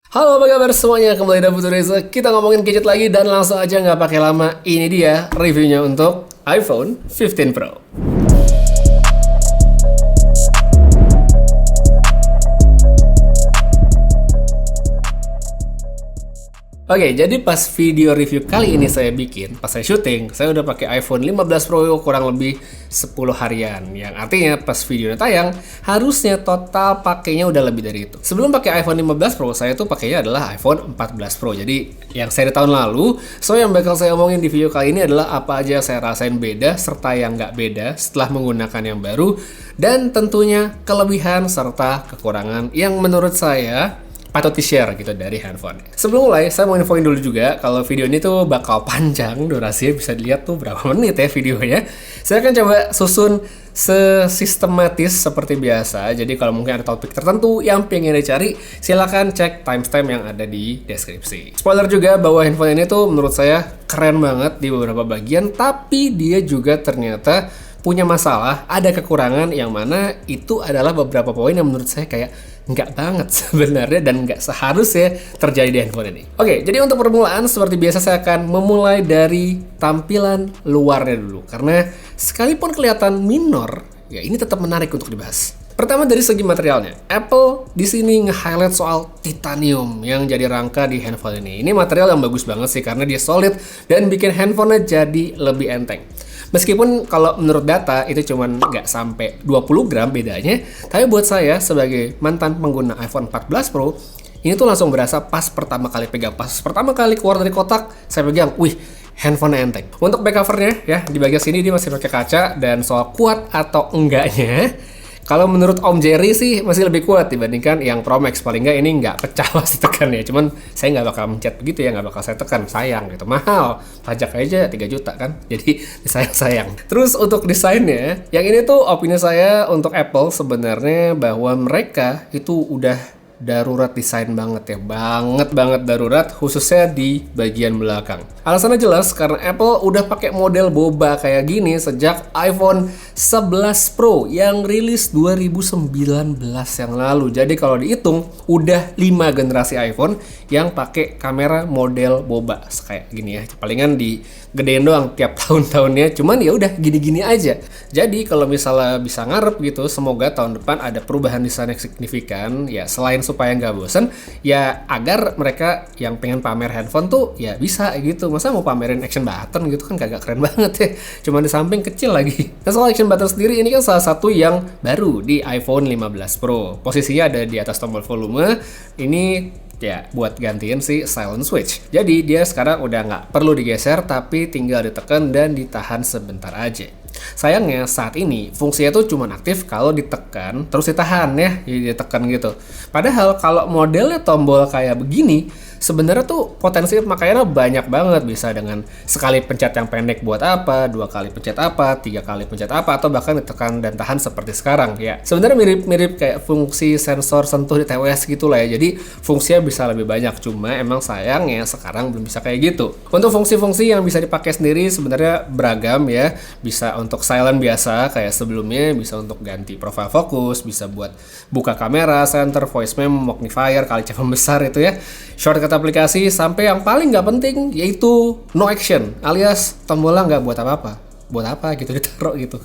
Halo, apa kabar semuanya? Kembali dengan Putu Reza. Kita ngomongin gadget lagi dan langsung aja nggak pakai lama. Ini dia reviewnya untuk iPhone 15 Pro. Oke, jadi pas video review kali ini saya bikin, pas saya syuting, saya udah pakai iPhone 15 Pro kurang lebih 10 harian. Yang artinya pas videonya tayang, harusnya total pakainya udah lebih dari itu. Sebelum pakai iPhone 15 Pro, saya tuh pakainya adalah iPhone 14 Pro. Jadi, yang seri tahun lalu, yang bakal saya omongin di video kali ini adalah apa aja saya rasain beda, serta yang nggak beda setelah menggunakan yang baru, dan tentunya kelebihan serta kekurangan yang menurut saya patut di-share gitu dari handphone. Sebelum mulai, saya mau infoin dulu juga kalau video ini tuh bakal panjang durasinya, bisa dilihat tuh berapa menit ya videonya. Saya akan coba susun sesistematis seperti biasa. Jadi kalau mungkin ada topik tertentu yang pengen dicari, silakan cek timestamp yang ada di deskripsi. Spoiler juga bahwa handphone ini tuh menurut saya keren banget di beberapa bagian, tapi dia juga ternyata punya masalah, ada kekurangan yang mana itu adalah beberapa poin yang menurut saya kayak nggak banget sebenarnya dan nggak seharusnya terjadi di handphone ini. Oke, jadi untuk permulaan seperti biasa saya akan memulai dari tampilan luarnya dulu, karena sekalipun kelihatan minor, ya ini tetap menarik untuk dibahas. Pertama dari segi materialnya, Apple di sini nge-highlight soal titanium yang jadi rangka di handphone ini. Ini material yang bagus banget sih karena dia solid dan bikin handphonenya jadi lebih enteng. Meskipun kalau menurut data itu cuma nggak sampai 20 gram bedanya, tapi buat saya sebagai mantan pengguna iPhone 14 Pro, ini tuh langsung berasa pas pertama kali pegang. Pas pertama kali keluar dari kotak, saya pegang, wih, handphone enteng. Untuk back covernya ya, di bagian sini dia masih pakai kaca, dan soal kuat atau enggaknya, kalau menurut Om Jerry sih masih lebih kuat dibandingkan yang Pro Max. Paling nggak ini nggak pecah pas ditekan ya. Cuman saya nggak bakal mencet begitu ya, nggak bakal saya tekan. Sayang gitu, mahal. Pajak aja 3 juta kan. Jadi sayang-sayang. Terus untuk desainnya, yang ini tuh opini saya untuk Apple sebenarnya bahwa mereka itu udah darurat desain banget ya, banget darurat, khususnya di bagian belakang. Alasannya jelas karena Apple udah pakai model boba kayak gini sejak iPhone 11 Pro yang rilis 2019 yang lalu. Jadi kalau dihitung udah 5 generasi iPhone yang pakai kamera model boba kayak gini ya. Palingan digedein doang tiap tahun-tahunnya, cuman ya udah gini-gini aja. Jadi kalau misalnya bisa ngarep gitu, semoga tahun depan ada perubahan desain yang signifikan ya, selain supaya nggak bosen, ya agar mereka yang pengen pamer handphone tuh ya bisa gitu. Masa mau pamerin action button gitu kan kagak keren banget ya, cuma di samping kecil lagi. Nah soal action button sendiri, ini kan salah satu yang baru di iPhone 15 Pro. Posisinya ada di atas tombol volume, ini ya buat gantiin si silent switch. Jadi dia sekarang udah nggak perlu digeser, tapi tinggal ditekan dan ditahan sebentar aja. Sayangnya saat ini fungsinya tuh cuma aktif kalau ditekan terus ditahan ya, jadi ditekan gitu. Padahal kalau modelnya tombol kayak begini, sebenarnya tuh potensi pemakaiannya banyak banget. Bisa dengan sekali pencet yang pendek buat apa, 2 kali pencet apa, 3 kali pencet apa, atau bahkan ditekan dan tahan seperti sekarang ya. Sebenarnya mirip-mirip kayak fungsi sensor sentuh di tvOS gitu lah ya. Jadi fungsinya bisa lebih banyak, cuma emang sayangnya sekarang belum bisa kayak gitu. Untuk fungsi-fungsi yang bisa dipakai sendiri sebenarnya beragam ya. Bisa untuk silent biasa kayak sebelumnya, bisa untuk ganti profile fokus, bisa buat buka kamera, center, voice memo, magnifier, kali cek besar itu ya, shortcut aplikasi, sampai yang paling nggak penting yaitu no action, alias tombolnya nggak buat apa-apa gitu, ditaruh gitu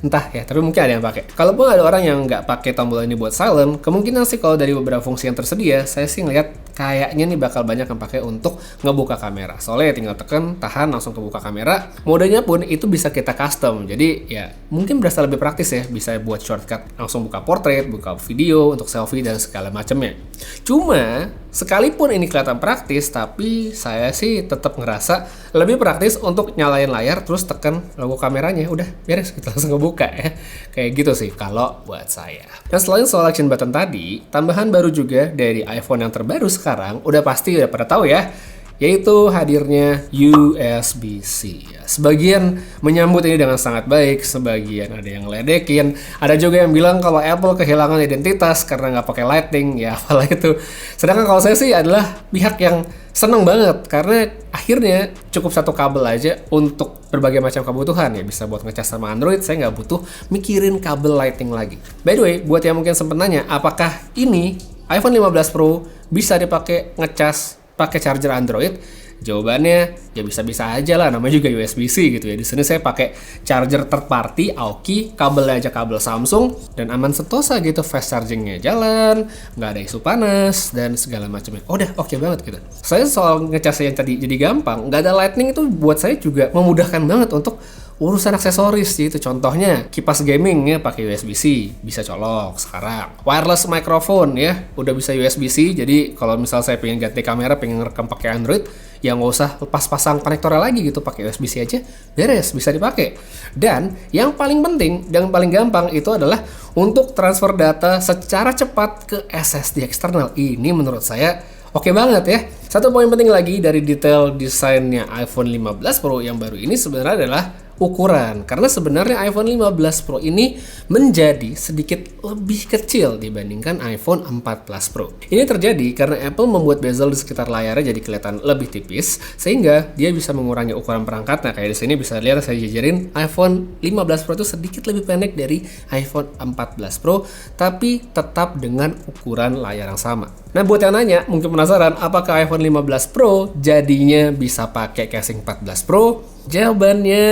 entah ya, tapi mungkin ada yang pakai. Kalaupun ada orang yang nggak pakai tombol ini buat silent, kemungkinan sih kalau dari beberapa fungsi yang tersedia, saya sih ngeliat kayaknya nih bakal banyak yang pakai untuk ngebuka kamera. Soalnya tinggal tekan, tahan, langsung kebuka kamera. Modenya pun itu bisa kita custom. Jadi ya mungkin berasa lebih praktis ya, bisa buat shortcut langsung buka portrait, buka video, untuk selfie dan segala macamnya. Cuma sekalipun ini kelihatan praktis, tapi saya sih tetap ngerasa lebih praktis untuk nyalain layar terus tekan logo kameranya, udah beres, kita langsung ngebuka ya. Kayak gitu sih kalau buat saya. Nah selain soal action button tadi, tambahan baru juga dari iPhone yang terbaru sekarang, udah pasti udah pada tahu ya, yaitu hadirnya USB-C. Sebagian menyambut ini dengan sangat baik, sebagian ada yang ngeledekin, ada juga yang bilang kalau Apple kehilangan identitas karena nggak pakai Lightning, ya apalah itu. Sedangkan kalau saya sih adalah pihak yang seneng banget karena akhirnya cukup satu kabel aja untuk berbagai macam kebutuhan ya, bisa buat ngecas sama Android, saya nggak butuh mikirin kabel Lightning lagi. By the way, buat yang mungkin sempet nanya, apakah ini iPhone 15 Pro bisa dipakai ngecas pakai charger Android? Jawabannya ya bisa-bisa aja lah, namanya juga USB-C gitu ya. Di sini saya pakai charger third party Aoki, kabelnya aja kabel Samsung dan aman sentosa gitu, fast chargingnya jalan, nggak ada isu panas dan segala macamnya. Oh, udah oke banget gitu. Saya soal ngecasnya yang tadi jadi gampang, nggak ada lightning itu buat saya juga memudahkan banget untuk urusan aksesoris gitu. Contohnya kipas gaming ya pakai USB-C, bisa colok sekarang. Wireless microphone ya, udah bisa USB-C. Jadi kalau misal saya pengen ganti kamera, pengen ngerekam pakai Android, ya nggak usah lepas pasang konektornya lagi gitu, pakai USB-C aja beres, bisa dipakai. Dan yang paling penting dan paling gampang itu adalah untuk transfer data secara cepat ke SSD eksternal. Ini menurut saya oke banget ya. Satu poin penting lagi dari detail desainnya iPhone 15 Pro yang baru ini sebenarnya adalah ukuran. Karena sebenarnya iPhone 15 Pro ini menjadi sedikit lebih kecil dibandingkan iPhone 14 Pro. Ini terjadi karena Apple membuat bezel di sekitar layarnya jadi kelihatan lebih tipis, sehingga dia bisa mengurangi ukuran perangkat. Nah, kayak di sini bisa lihat saya jajarin iPhone 15 Pro itu sedikit lebih pendek dari iPhone 14 Pro, tapi tetap dengan ukuran layar yang sama. Nah, buat yang nanya, mungkin penasaran apakah iPhone 15 Pro jadinya bisa pakai casing 14 Pro? Jawabannya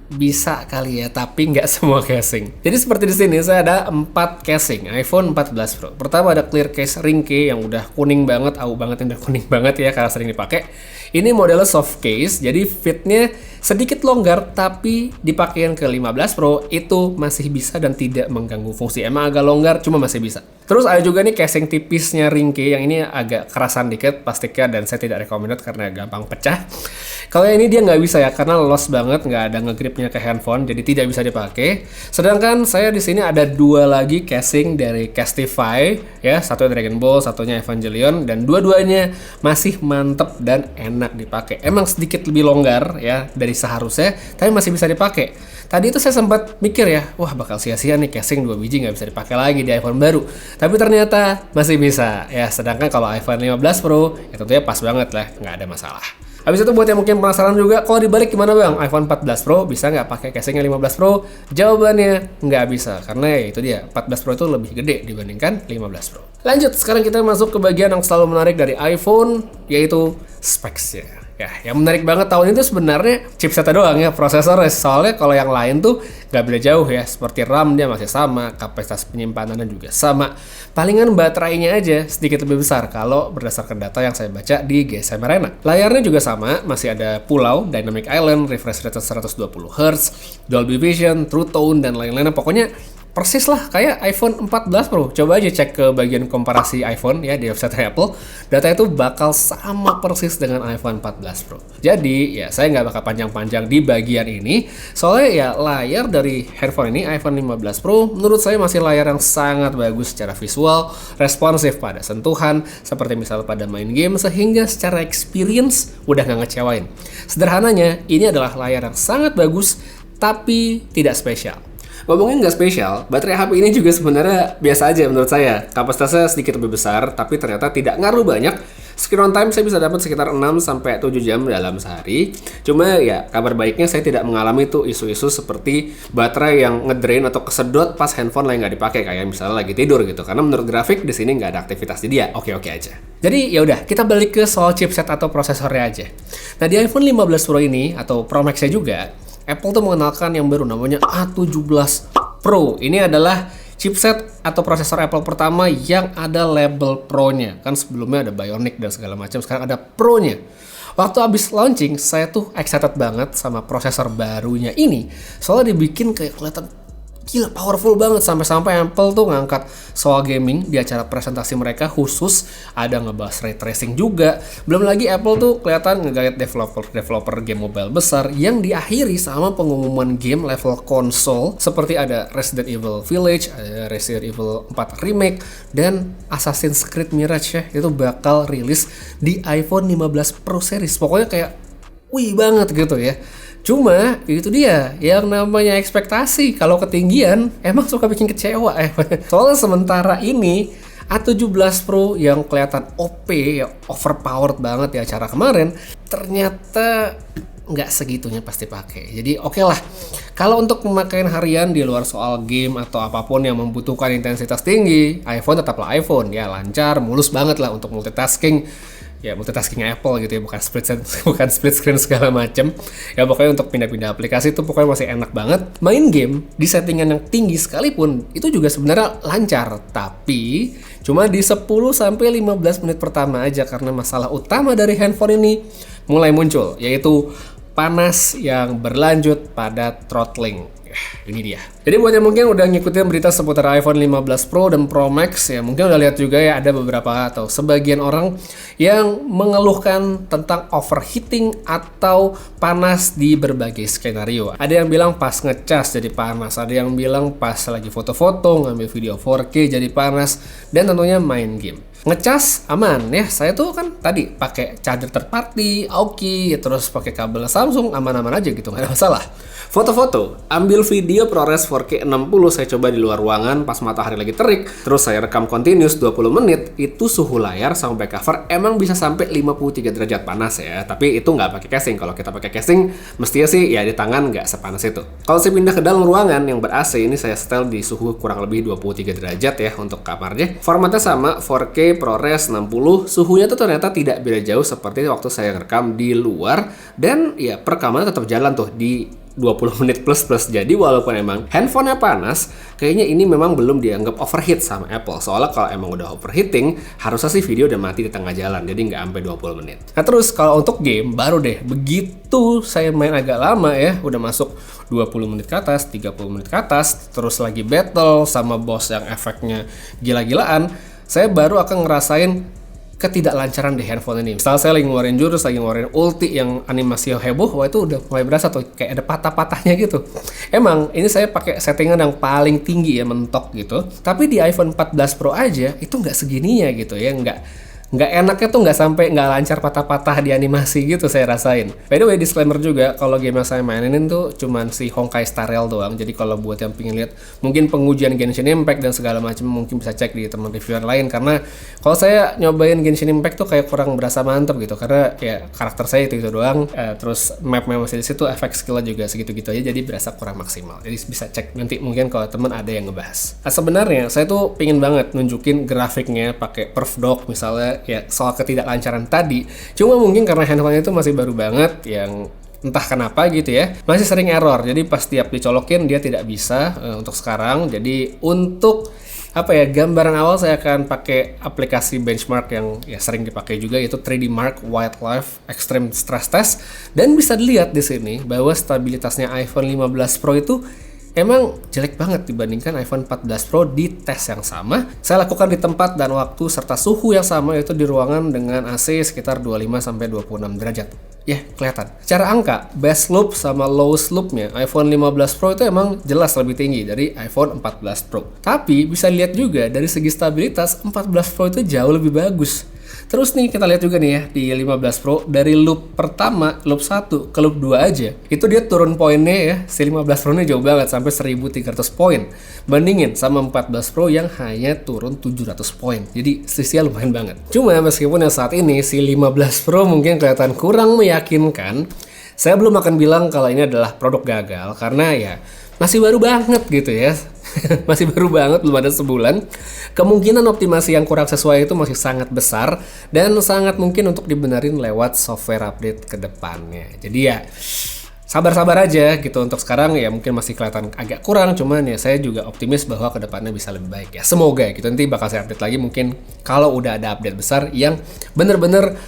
bisa kali ya, tapi nggak semua casing. Jadi seperti di sini saya ada 4 casing iPhone 14 Pro. Pertama ada clear case ringke yang udah kuning banget, banget yang udah kuning banget ya karena sering dipakai. Ini modelnya soft case, jadi fitnya sedikit longgar, tapi dipakein ke 15 Pro itu masih bisa dan tidak mengganggu fungsi. Emang agak longgar, cuma masih bisa. Terus ada juga nih casing tipisnya ringke yang ini agak kerasan dikit plastiknya dan saya tidak recommended karena gampang pecah. Kalau yang ini dia nggak bisa ya karena lost banget, nggak ada ngegripnya ke handphone, jadi tidak bisa dipakai. Sedangkan saya di sini ada 2 lagi casing dari Castify ya, satu Dragon Ball, satunya Evangelion, dan dua-duanya masih mantep dan enak dipakai. Emang sedikit lebih longgar ya dari seharusnya, tapi masih bisa dipakai. Tadi itu saya sempat mikir ya, wah bakal sia-sia nih casing 2 biji nggak bisa dipakai lagi di iPhone baru. Tapi ternyata masih bisa ya. Sedangkan kalau iPhone 15 Pro ya tentunya pas banget lah, nggak ada masalah. Habis itu buat yang mungkin penasaran juga, kalau dibalik gimana bang? iPhone 14 Pro bisa nggak pakai casingnya 15 Pro? Jawabannya nggak bisa, karena ya itu dia, 14 Pro itu lebih gede dibandingkan 15 Pro. Lanjut, sekarang kita masuk ke bagian yang selalu menarik dari iPhone, yaitu specs-nya. Ya, yang menarik banget tahun itu sebenarnya chipsetnya doang ya, prosesornya. Soalnya kalau yang lain tuh nggak beda jauh ya, seperti RAM dia masih sama, kapasitas penyimpanannya juga sama. Palingan baterainya aja sedikit lebih besar kalau berdasarkan data yang saya baca di GSM Arena. Layarnya juga sama, masih ada pulau, Dynamic Island, refresh rate 120 Hz, Dolby Vision, True Tone, dan lain-lainnya. Pokoknya persis lah kayak iPhone 14 Pro. Coba aja cek ke bagian komparasi iPhone ya di website Apple. Data itu bakal sama persis dengan iPhone 14 Pro. Jadi ya saya nggak bakal panjang-panjang di bagian ini. Soalnya ya layar dari handphone ini iPhone 15 Pro menurut saya masih layar yang sangat bagus secara visual, responsif pada sentuhan, seperti misalnya pada main game, sehingga secara experience udah nggak ngecewain. Sederhananya, ini adalah layar yang sangat bagus tapi tidak spesial. Ngomongin nggak spesial, baterai HP ini juga sebenarnya biasa aja menurut saya. Kapasitasnya sedikit lebih besar, tapi ternyata tidak ngaruh banyak. Screen on time saya bisa dapat sekitar 6-7 jam dalam sehari. Cuma ya kabar baiknya saya tidak mengalami tuh isu-isu seperti baterai yang ngedrain atau kesedot pas handphone lagi nggak dipakai, kayak misalnya lagi tidur gitu. Karena menurut grafik di sini nggak ada aktivitas, jadi ya oke-oke aja. Jadi ya udah, kita balik ke soal chipset atau prosesornya aja. Nah di iPhone 15 Pro ini atau Pro Max-nya juga, Apple tuh mengenalkan yang baru namanya A17 Pro. Ini adalah chipset atau prosesor Apple pertama yang ada label Pro-nya. Kan sebelumnya ada Bionic dan segala macam, sekarang ada Pro-nya. Waktu abis launching, saya tuh excited banget sama prosesor barunya ini. Soalnya dibikin kayak kelihatan gila, powerful banget, sampai-sampai Apple tuh ngangkat soal gaming di acara presentasi mereka khusus, ada ngebahas ray tracing juga. Belum lagi Apple tuh kelihatan ngegait developer game mobile besar yang diakhiri sama pengumuman game level konsol seperti ada Resident Evil Village, ada Resident Evil 4 Remake, dan Assassin's Creed Mirage ya, itu bakal rilis di iPhone 15 Pro Series. Pokoknya kayak wih banget gitu ya. Cuma itu dia yang namanya ekspektasi, kalau ketinggian emang suka bikin kecewa. Soalnya sementara ini A17 Pro yang kelihatan OP ya, overpowered banget di acara kemarin, ternyata nggak segitunya pasti pakai. Jadi oke lah, kalau untuk pemakaian harian di luar soal game atau apapun yang membutuhkan intensitas tinggi, iPhone tetaplah iPhone ya, lancar, mulus banget lah untuk multitasking. Ya multitasking Apple gitu ya, bukan split screen segala macam. Ya pokoknya untuk pindah-pindah aplikasi itu pokoknya masih enak banget. Main game di settingan yang tinggi sekalipun itu juga sebenarnya lancar, tapi cuma di 10 sampai 15 menit pertama aja, karena masalah utama dari handphone ini mulai muncul, yaitu panas yang berlanjut pada throttling. Ini dia. Jadi buat yang mungkin udah ngikutin berita seputar iPhone 15 Pro dan Pro Max ya, mungkin udah lihat juga ya ada beberapa atau sebagian orang yang mengeluhkan tentang overheating atau panas di berbagai skenario. Ada yang bilang pas ngecas jadi panas, ada yang bilang pas lagi foto-foto, ngambil video 4K jadi panas, dan tentunya main game. Ngecas aman ya, saya tuh kan tadi pakai charger third party, Aoki, terus pakai kabel Samsung, aman-aman aja gitu, nggak ada masalah. Foto-foto, ambil video ProRes 4K 60 saya coba di luar ruangan pas matahari lagi terik, terus saya rekam continuous 20 menit, itu suhu layar sama back cover emang bisa sampai 53 derajat panas ya, tapi itu nggak pakai casing. Kalau kita pakai casing, mestinya sih ya di tangan nggak sepanas itu. Kalau saya pindah ke dalam ruangan yang ber-AC, ini saya setel di suhu kurang lebih 23 derajat ya untuk kamarnya. Formatnya sama, 4K ProRes 60, suhunya tuh ternyata tidak beda jauh seperti waktu saya rekam di luar, dan ya perekamannya tetap jalan tuh di 20 menit plus. Jadi walaupun emang handphonenya panas, kayaknya ini memang belum dianggap overheat sama Apple. Soalnya kalau emang udah overheating, harusnya sih video udah mati di tengah jalan, jadi nggak sampai 20 menit. Nah terus kalau untuk game, baru deh begitu saya main agak lama ya, udah masuk 20 menit ke atas, 30 menit ke atas, terus lagi battle sama boss yang efeknya gila-gilaan, saya baru akan ngerasain ketidaklancaran di handphone ini. Misal saya lagi ngeluarin jurus, lagi ngeluarin ulti yang animasi heboh, wah itu udah mulai berasa tuh kayak ada patah-patahnya gitu. Emang ini saya pakai settingan yang paling tinggi ya, mentok gitu. Tapi di iPhone 14 Pro aja itu nggak segininya gitu ya, nggak enaknya tuh nggak sampai nggak lancar patah-patah di animasi gitu saya rasain. By the way, disclaimer juga, kalau game yang saya mainin tuh cuman si Honkai Star Rail doang. Jadi kalau buat yang pengen lihat mungkin pengujian Genshin Impact dan segala macam, mungkin bisa cek di teman reviewer lain, karena kalau saya nyobain Genshin Impact tuh kayak kurang berasa mantep gitu, karena ya karakter saya itu doang, terus map-nya masih di situ, efek skillnya juga segitu-gitu aja, jadi berasa kurang maksimal. Jadi bisa cek nanti mungkin kalau teman ada yang ngebahas. Nah, sebenarnya saya tuh pingin banget nunjukin grafiknya pakai perf dock misalnya ya, soal ketidaklancaran tadi. Cuma mungkin karena handphone itu masih baru banget, yang entah kenapa gitu ya, masih sering error. Jadi pas tiap dicolokin dia tidak bisa untuk sekarang. Jadi untuk apa ya, gambaran awal saya akan pakai aplikasi benchmark yang ya sering dipakai juga, yaitu 3D Mark Wildlife Extreme Stress Test, dan bisa dilihat di sini bahwa stabilitasnya iPhone 15 Pro itu emang jelek banget dibandingkan iPhone 14 Pro di tes yang sama. Saya lakukan di tempat dan waktu serta suhu yang sama, yaitu di ruangan dengan AC sekitar 25-26 derajat. Ya, kelihatan. Secara angka, best loop sama lowest loopnya iPhone 15 Pro itu emang jelas lebih tinggi dari iPhone 14 Pro. Tapi bisa lihat juga dari segi stabilitas, 14 Pro itu jauh lebih bagus. Terus nih kita lihat juga nih ya di 15 Pro, dari loop pertama, loop 1 ke loop 2 aja, itu dia turun poinnya ya, si 15 Pro ini jauh banget sampai 1300 poin. Bandingin sama 14 Pro yang hanya turun 700 poin. Jadi selisihnya lumayan banget. Cuma meskipun yang saat ini si 15 Pro mungkin kelihatan kurang meyakinkan, saya belum akan bilang kalau ini adalah produk gagal, karena ya masih baru banget gitu ya. Masih baru banget, belum ada sebulan. Kemungkinan optimasi yang kurang sesuai itu masih sangat besar, dan sangat mungkin untuk dibenerin lewat software update ke depannya. Jadi ya sabar-sabar aja gitu. Untuk sekarang ya mungkin masih kelihatan agak kurang, cuman ya saya juga optimis bahwa ke depannya bisa lebih baik ya. Semoga gitu. Nanti bakal saya update lagi mungkin kalau udah ada update besar yang bener-bener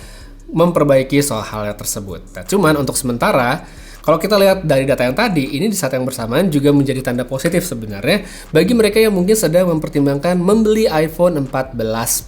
memperbaiki soal hal tersebut. Nah, cuman untuk sementara, kalau kita lihat dari data yang tadi, ini di saat yang bersamaan juga menjadi tanda positif sebenarnya bagi mereka yang mungkin sedang mempertimbangkan membeli iPhone 14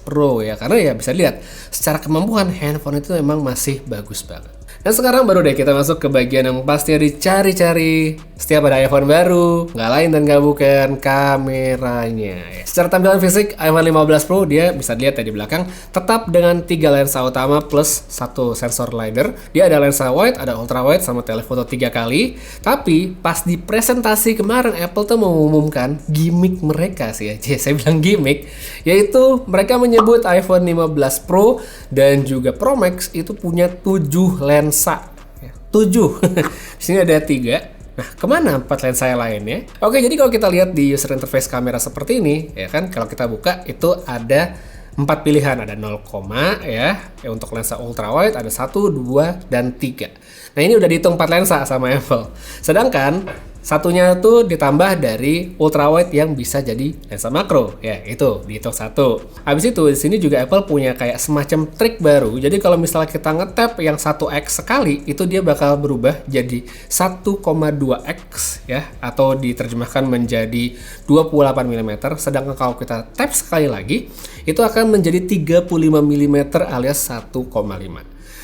Pro ya. Karena ya bisa lihat secara kemampuan handphone itu memang masih bagus banget. Dan sekarang baru deh kita masuk ke bagian yang pasti dicari-cari setiap ada iPhone baru, nggak lain dan nggak bukan kameranya. Secara tampilan fisik, iPhone 15 Pro dia bisa dilihat ya di belakang tetap dengan 3 lensa utama plus 1 sensor LiDAR. Dia ada lensa wide, ada ultra wide, sama telefoto 3 kali. Tapi pas di presentasi kemarin Apple tuh mengumumkan gimmick mereka sih ya. Saya bilang gimmick, yaitu mereka menyebut iPhone 15 Pro dan juga Pro Max itu punya 7 lensa. Di sini ada 3. Nah, kemana 4 lensa yang lainnya? Oke, jadi kalau kita lihat di user interface kamera seperti ini, ya kan, kalau kita buka itu ada 4 pilihan, ada 0, ya untuk lensa ultrawide ada 1, 2, dan 3. Nah, ini udah dihitung 4 lensa sama Apple. Sedangkan satunya tuh ditambah dari ultrawide yang bisa jadi lensa makro, ya itu dihitung 1. Habis itu di sini juga Apple punya kayak semacam trik baru. Jadi kalau misalnya kita nge-tap yang 1x sekali, itu dia bakal berubah jadi 1,2x ya, atau diterjemahkan menjadi 28 mm. Sedangkan kalau kita tap sekali lagi, itu akan menjadi 35 mm alias 1,5.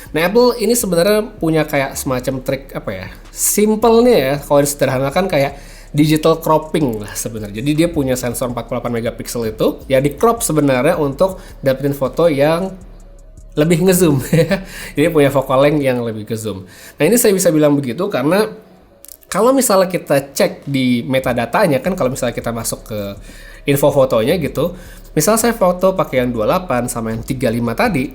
Nah, Apple ini sebenarnya punya kayak semacam trik apa ya? Simpelnya ya, kalau disederhanakan kayak digital cropping lah sebenarnya. Jadi dia punya sensor 48 megapiksel itu ya di crop sebenarnya untuk dapetin foto yang lebih ngezoom. Jadi punya focal length yang lebih ngezoom. Nah, ini saya bisa bilang begitu karena kalau misalnya kita cek di metadatanya kan, kalau misalnya kita masuk ke info fotonya gitu, misalnya saya foto pakai yang 28 sama yang 35 tadi,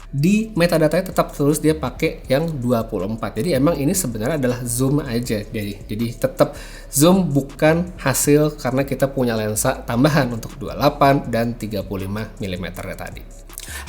di metadatanya tetap terus dia pakai yang 24. Jadi emang ini sebenarnya adalah zoom aja. Jadi tetap zoom, bukan hasil karena kita punya lensa tambahan untuk 28 dan 35 mm tadi.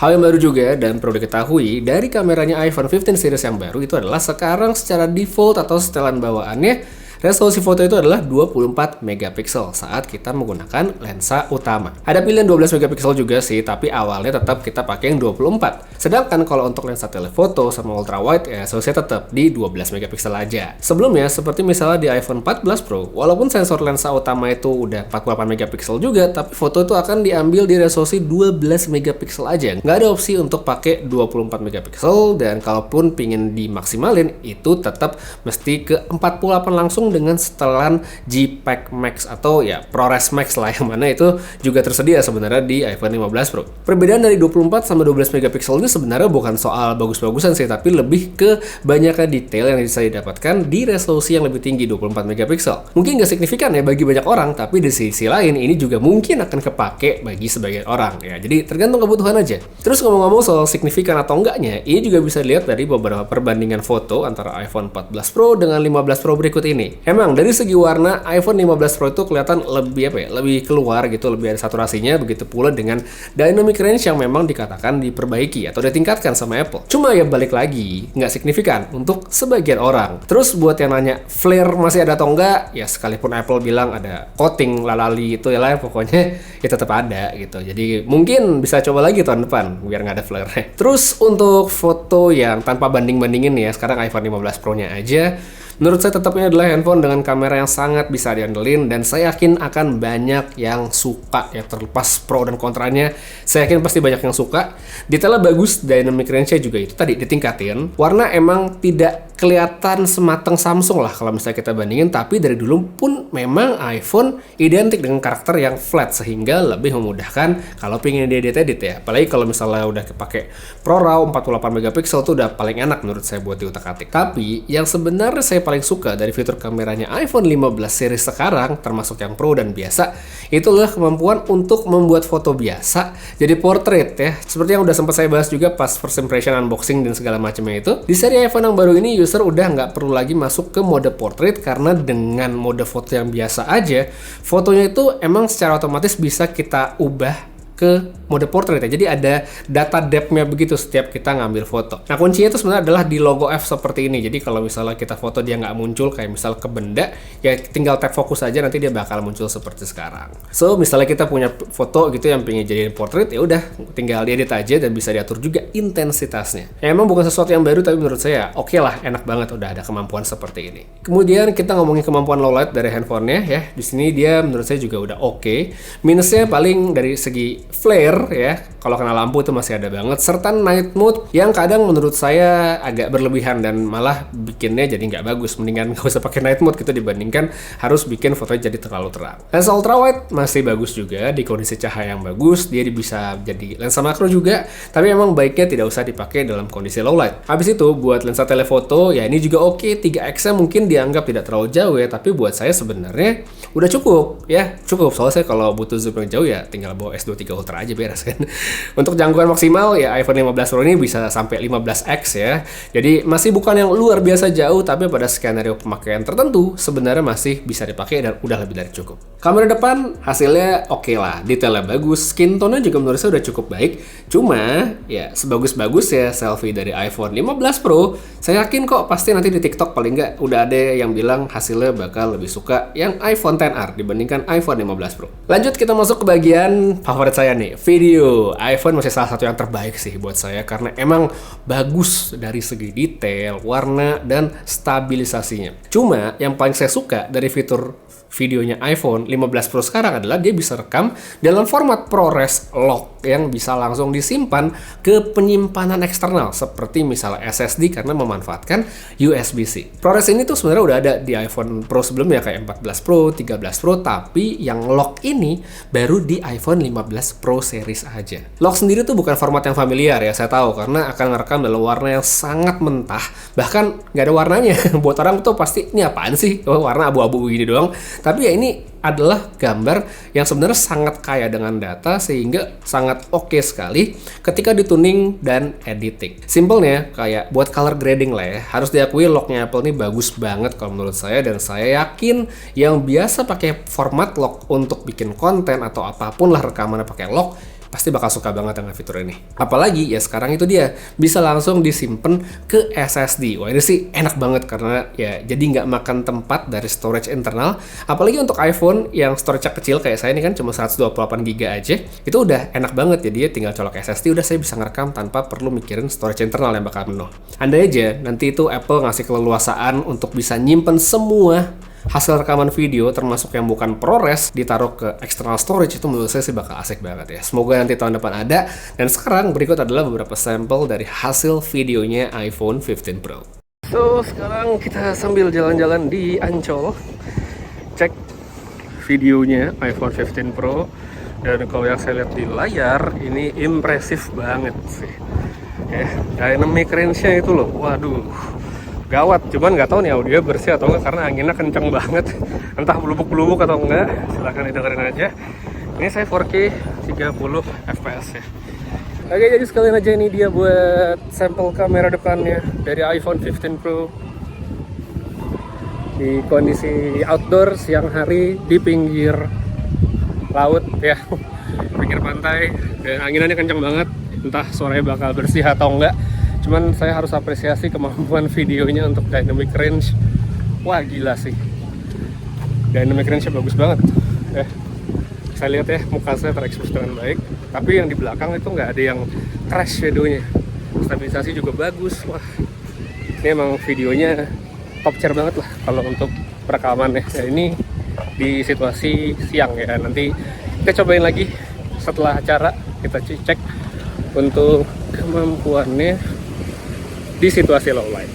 Hal yang baru juga dan perlu diketahui dari kameranya iPhone 15 series yang baru itu adalah sekarang secara default atau setelan bawaannya resolusi foto itu adalah 24 megapiksel saat kita menggunakan lensa utama. Ada pilihan 12 megapiksel juga sih, tapi awalnya tetap kita pakai yang 24. Sedangkan kalau untuk lensa telefoto sama ultrawide ya resolusinya tetap di 12 megapiksel aja. Sebelumnya seperti misalnya di iPhone 14 Pro, walaupun sensor lensa utama itu udah 48 megapiksel juga, tapi foto itu akan diambil di resolusi 12 megapiksel aja. Nggak ada opsi untuk pakai 24 megapiksel, dan kalaupun pingin dimaksimalin itu tetap mesti ke 48 langsung dengan setelan JPEG Max atau ya ProRes Max lah, yang mana itu juga tersedia sebenarnya di iPhone 15 Pro. Perbedaan dari 24 sama 12 megapiksel ini sebenarnya bukan soal bagus-bagusan sih, tapi lebih ke banyaknya detail yang bisa didapatkan di resolusi yang lebih tinggi 24 megapiksel. Mungkin nggak signifikan ya bagi banyak orang, tapi di sisi lain ini juga mungkin akan kepake bagi sebagian orang ya. Jadi tergantung kebutuhan aja. Terus ngomong-ngomong soal signifikan atau enggaknya, ini juga bisa dilihat dari beberapa perbandingan foto antara iPhone 14 Pro dengan 15 Pro berikut ini. Emang dari segi warna iPhone 15 Pro itu kelihatan lebih lebih keluar gitu, lebih ada saturasinya, begitu pula dengan dynamic range yang memang dikatakan diperbaiki atau ditingkatkan sama Apple. Cuma ya balik lagi, nggak signifikan untuk sebagian orang. Terus buat yang nanya flare masih ada atau enggak, ya sekalipun Apple bilang ada coating lalali itu ya lah, pokoknya ya tetap ada gitu. Jadi mungkin bisa coba lagi tahun depan biar nggak ada flare. Terus untuk foto yang tanpa banding-bandingin ya, sekarang iPhone 15 Pro-nya aja, menurut saya tetap ini adalah handphone dengan kamera yang sangat bisa diandelin, dan saya yakin akan banyak yang suka ya, terlepas pro dan kontranya. Saya yakin pasti banyak yang suka. Detailnya bagus, dynamic range-nya juga itu tadi ditingkatin. Warna emang tidak kelihatan semateng Samsung lah kalau misalnya kita bandingin, tapi dari dulu pun memang iPhone identik dengan karakter yang flat sehingga lebih memudahkan kalau pengen diedit-edit ya. Apalagi kalau misalnya udah kepake ProRAW 48 megapiksel tuh udah paling enak menurut saya buat diutak-atik. Tapi yang sebenarnya saya paling suka dari fitur kameranya iPhone 15 series sekarang, termasuk yang Pro dan biasa, itulah kemampuan untuk membuat foto biasa jadi portrait ya. Seperti yang udah sempat saya bahas juga pas first impression unboxing dan segala macamnya itu. Di seri iPhone yang baru ini user udah nggak perlu lagi masuk ke mode portrait, karena dengan mode foto yang biasa aja, fotonya itu emang secara otomatis bisa kita ubah ke mode portrait ya. Jadi ada data depth-nya begitu setiap kita ngambil foto. Nah, kuncinya itu sebenarnya adalah di logo F seperti ini. Jadi kalau misalnya kita foto dia nggak muncul, kayak misal ke benda, ya tinggal tap fokus aja, nanti dia bakal muncul seperti sekarang. So, misalnya kita punya foto gitu yang pengen jadiin portrait, ya udah tinggal diedit aja dan bisa diatur juga intensitasnya. Ya, emang bukan sesuatu yang baru, tapi menurut saya oke lah, enak banget udah ada kemampuan seperti ini. Kemudian kita ngomongin kemampuan low light dari handphonenya ya. Di sini dia menurut saya juga udah oke. Minusnya paling dari segi flare ya, kalau kena lampu itu masih ada banget, serta night mode yang kadang menurut saya agak berlebihan dan malah bikinnya jadi nggak bagus. Mendingan nggak usah pakai night mode gitu dibandingkan harus bikin fotonya jadi terlalu terang. Lensa ultrawide masih bagus juga di kondisi cahaya yang bagus, dia bisa jadi lensa makro juga, tapi memang baiknya tidak usah dipakai dalam kondisi low light. Habis itu buat lensa telefoto ya ini juga oke, 3x-nya mungkin dianggap tidak terlalu jauh ya, tapi buat saya sebenarnya udah cukup ya, cukup. Soalnya saya kalau butuh zoom yang jauh ya tinggal bawa S23 Ultra aja beres kan. Untuk jangkauan maksimal ya iPhone 15 Pro ini bisa sampai 15x ya. Jadi masih bukan yang luar biasa jauh, tapi pada skenario pemakaian tertentu sebenarnya masih bisa dipakai dan udah lebih dari cukup. Kamera depan hasilnya oke lah, detailnya bagus, skin tone-nya juga menurut saya udah cukup baik. Cuma ya sebagus-bagus ya selfie dari iPhone 15 Pro, saya yakin kok pasti nanti di TikTok paling nggak udah ada yang bilang hasilnya bakal lebih suka yang iPhone XR dibandingkan iPhone 15 Pro. Lanjut kita masuk ke bagian favorit saya nih, video. iPhone masih salah satu yang terbaik sih buat saya karena emang bagus dari segi detail, warna, dan stabilisasinya. Cuma yang paling saya suka dari fitur videonya iPhone 15 Pro sekarang adalah dia bisa rekam dalam format ProRes lock yang bisa langsung disimpan ke penyimpanan eksternal seperti misalnya SSD karena memanfaatkan USB-C. ProRes ini tuh sebenarnya udah ada di iPhone Pro sebelumnya kayak 14 Pro, 13 Pro, tapi yang lock ini baru di iPhone 15 Pro series aja. Lock sendiri tuh bukan format yang familiar ya, saya tahu karena akan ngerekam dalam warna yang sangat mentah, bahkan nggak ada warnanya. Buat orang tuh pasti ini apaan sih? Oh, warna abu-abu gini doang. Tapi ya ini adalah gambar yang sebenarnya sangat kaya dengan data sehingga sangat oke sekali ketika dituning dan editing. Simpelnya kayak buat color grading lah ya. Harus diakui locknya Apple ini bagus banget kalau menurut saya, dan saya yakin yang biasa pakai format lock untuk bikin konten atau apapun lah rekamannya pakai lock pasti bakal suka banget dengan fitur ini. Apalagi ya sekarang itu dia bisa langsung disimpan ke SSD. Wah ini sih enak banget karena ya jadi nggak makan tempat dari storage internal. Apalagi untuk iPhone yang storage kecil kayak saya ini kan cuma 128GB aja, itu udah enak banget. Jadi ya tinggal colok SSD udah saya bisa ngerekam tanpa perlu mikirin storage internal yang bakal penuh. Andai aja nanti itu Apple ngasih keleluasaan untuk bisa nyimpen semua hasil rekaman video termasuk yang bukan ProRes ditaruh ke external storage, itu menurut saya sih bakal asik banget ya. Semoga nanti tahun depan ada. Dan sekarang berikut adalah beberapa sampel dari hasil videonya iPhone 15 Pro. So sekarang kita sambil jalan-jalan di Ancol cek videonya iPhone 15 Pro, dan kalau yang saya lihat di layar ini impresif banget sih ya. Dynamic range-nya itu loh, waduh gawat. Cuman nggak tahu nih audio bersih atau enggak karena anginnya kenceng banget, entah belubuk-belubuk atau enggak, silahkan didengerin aja. Ini saya 4K 30 fps ya. Oke, jadi sekalian aja ini dia buat sampel kamera depannya dari iPhone 15 Pro di kondisi outdoor siang hari di pinggir laut ya, pinggir pantai, dan anginannya kenceng banget, entah suaranya bakal bersih atau enggak. Cuman saya harus apresiasi kemampuan videonya untuk dynamic range. Wah gila sih, dynamic range-nya bagus banget. Saya lihat ya, muka saya terekspos dengan baik, tapi yang di belakang itu nggak ada yang crash shadownya. Stabilisasi juga bagus. Wah, ini emang videonya top tier banget lah kalau untuk perekamannya. Nah, ini di situasi siang ya, nanti kita cobain lagi setelah acara, kita cek untuk kemampuannya di situasi low light.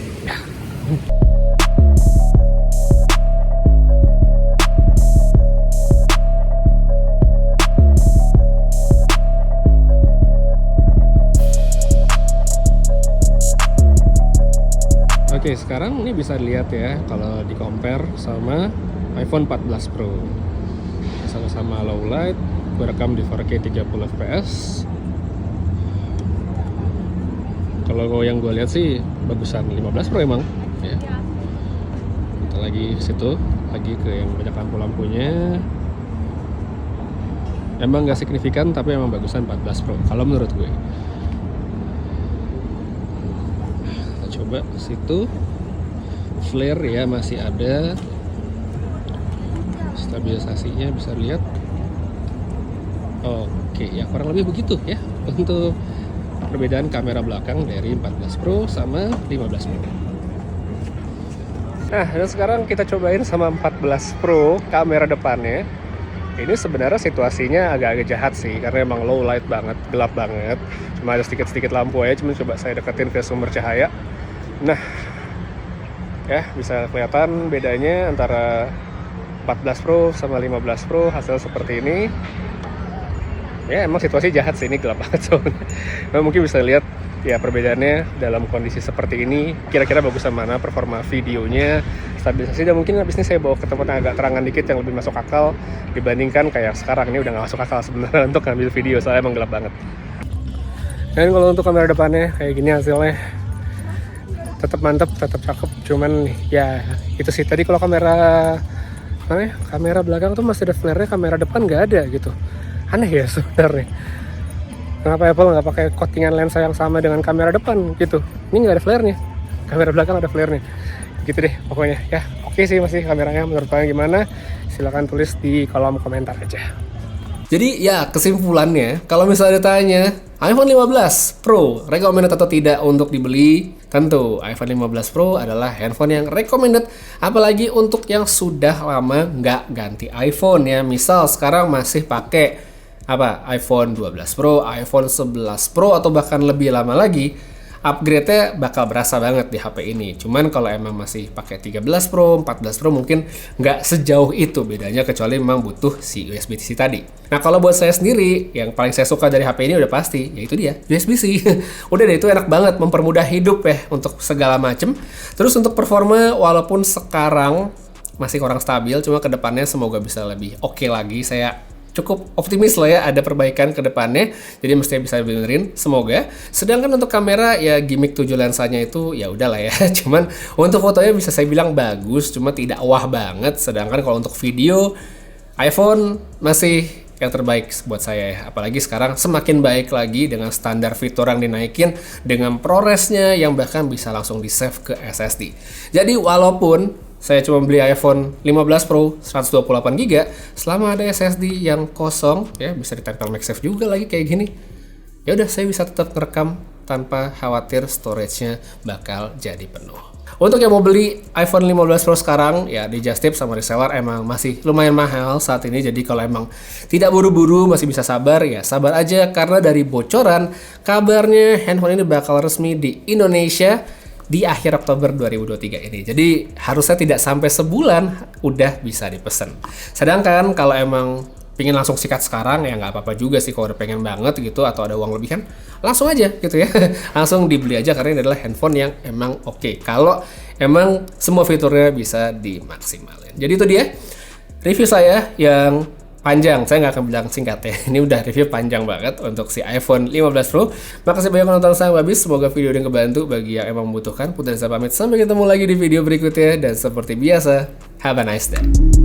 Oke, sekarang ini bisa dilihat ya kalau di compare sama iPhone 14 Pro. Sama-sama low light, gue rekam di 4K 30 fps. Kalau yang gue lihat sih bagusan 15 Pro emang ya. Kita lagi situ, lagi ke yang banyak lampu-lampunya. Emang nggak signifikan, tapi emang bagusan 14 Pro kalau menurut gue. Kita coba ke situ. Flare ya masih ada. Stabilisasinya bisa lihat. Oke, ya kurang lebih begitu ya untuk perbedaan kamera belakang dari 14 Pro sama 15 Pro. Nah, dan sekarang kita cobain sama 14 Pro kamera depannya. Ini sebenarnya situasinya agak-agak jahat sih, karena emang low light banget, gelap banget. Cuma ada sedikit-sedikit lampu aja, cuma coba saya deketin ke sumber cahaya. Nah, ya bisa kelihatan bedanya antara 14 Pro sama 15 Pro hasil seperti ini. Ya emang situasi jahat sih, ini gelap banget soalnya. Nah, mungkin bisa lihat ya perbedaannya dalam kondisi seperti ini kira-kira bagusan mana performa videonya, stabilisasi, dan mungkin habis ini saya bawa ke tempat yang agak terangan dikit yang lebih masuk akal dibandingkan kayak sekarang. Ini udah nggak masuk akal sebenarnya untuk ngambil video, soalnya emang gelap banget. Dan kalau untuk kamera depannya kayak gini hasilnya tetap mantep, tetap cakep, cuman ya itu sih tadi kalau kamera belakang tuh masih ada flare-nya, kamera depan nggak ada gitu. Aneh ya sebenarnya. Kenapa Apple nggak pakai coatingan lensa yang sama dengan kamera depan gitu? Ini nggak ada flare-nya, kamera belakang ada flare-nya. Gitu deh pokoknya ya. Oke sih masih kameranya, menurut kalian gimana? Silahkan tulis di kolom komentar aja. Jadi ya kesimpulannya, kalau misalnya ditanya iPhone 15 Pro recommended atau tidak untuk dibeli, tentu iPhone 15 Pro adalah handphone yang recommended, apalagi untuk yang sudah lama nggak ganti iPhone ya. Misal sekarang masih pakai iPhone 12 Pro, iPhone 11 Pro, atau bahkan lebih lama lagi, upgrade-nya bakal berasa banget di HP ini. Cuman kalau emang masih pakai 13 Pro, 14 Pro mungkin nggak sejauh itu bedanya, kecuali memang butuh si USB-C tadi. Nah kalau buat saya sendiri, yang paling saya suka dari HP ini udah pasti, yaitu dia, USB-C. Udah deh, itu enak banget, mempermudah hidup ya untuk segala macem. Terus untuk performa, walaupun sekarang masih kurang stabil, cuma kedepannya semoga bisa lebih oke lagi. Saya cukup optimis lah ya, ada perbaikan ke depannya, jadi mestinya bisa benerin, semoga. Sedangkan untuk kamera ya gimmick 7 lensanya itu ya udahlah ya. Cuman untuk fotonya bisa saya bilang bagus, cuma tidak wah banget. Sedangkan kalau untuk video, iPhone masih yang terbaik buat saya ya. Apalagi sekarang semakin baik lagi dengan standar fitur yang dinaikin, dengan ProRes-nya yang bahkan bisa langsung di-save ke SSD. Jadi walaupun saya cuma beli iPhone 15 Pro 128GB, selama ada SSD yang kosong ya, bisa ditempel MagSafe juga lagi kayak gini. Ya udah, saya bisa tetap ngerekam tanpa khawatir storage-nya bakal jadi penuh. Untuk yang mau beli iPhone 15 Pro sekarang ya, di Just Tip sama reseller emang masih lumayan mahal saat ini. Jadi kalau emang tidak buru-buru, masih bisa sabar ya, sabar aja, karena dari bocoran kabarnya handphone ini bakal resmi di Indonesia di akhir Oktober 2023 ini. Jadi harusnya tidak sampai sebulan udah bisa dipesan. Sedangkan kalau emang pingin langsung sikat sekarang ya nggak apa-apa juga sih, kalau udah pengen banget gitu atau ada uang lebihan, langsung aja gitu ya. Langsung dibeli aja, karena ini adalah handphone yang emang oke. Kalau emang semua fiturnya bisa dimaksimalin. Jadi itu dia review saya yang panjang, saya nggak akan bilang singkat ya. Ini udah review panjang banget untuk si iPhone 15 Pro. Makasih banyak nonton sampai habis. Semoga video ini ngebantu bagi yang emang membutuhkan. Putra Desa pamit, sampai ketemu lagi di video berikutnya. Dan seperti biasa, have a nice day.